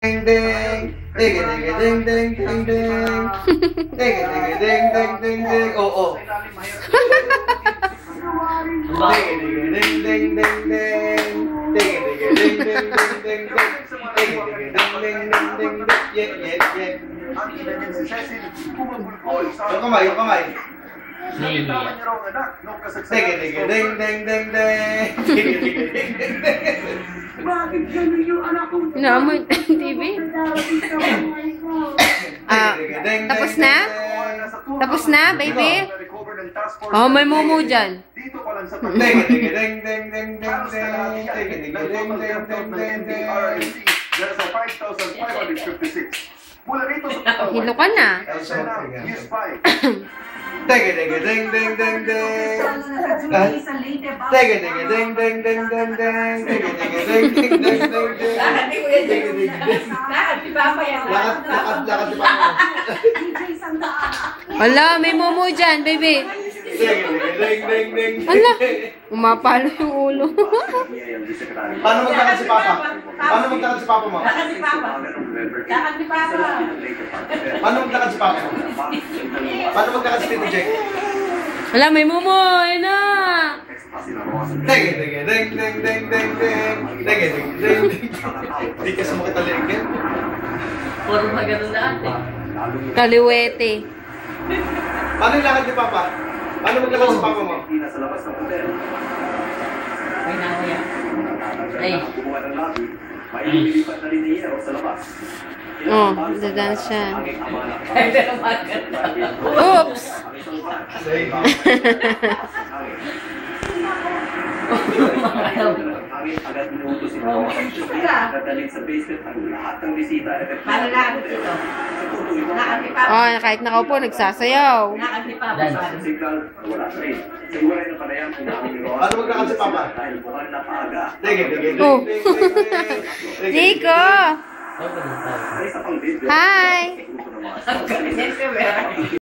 Ding ding, ding ding ding ding ding ding, ding ding ding ding ding ding. Oh oh. Ding ding ding ding ding ding, ding ding ding ding ding ding ding, ding ding ding ding ding ding. Yeah yeah yeah. Yung kamay, yung kamay. Ding ding ding ding ding ding, ding ding ding ding ding. Naamoy TV? Tapos na? Tapos na, baby? Oh, may momo dyan. Hilo ka na. Ding ding ding ding ding ding. Ding ding ding ding ding ding ding. Ding ding ding ding ding ding. Lakad si Papa. Wala, may momo dyan, baby. Ding ding ding ding. Wala, umapalo yung ulo. Paano maglakad si Papa? Paano maglakad si Papa mo? Lakad si Papa. Lakad si Papa. Paano maglakad si Papa mo? Paano maglakad si Tito Jack? Wala, may momo. Ayun na. Ding ding ding ding ding ding ding. Ding ding ding ding. Di kasi makitalikin. Puro ba ganun lahat eh? Kaliwete. Paano yung lakad ni Papa? Paano maglakad si Papa mo? Ay, nako yan. Ay. Oh, dadance siya. Pero maganda. Oops! Paano lakad ito? Lakad ni Papa. Oh, kahit nakaupo, nagsasayaw. Lakad ni Papa. Paano maglakad si Papa? Ding ding ding Oh. ding ding. Nico! Hi! Ang galing yan,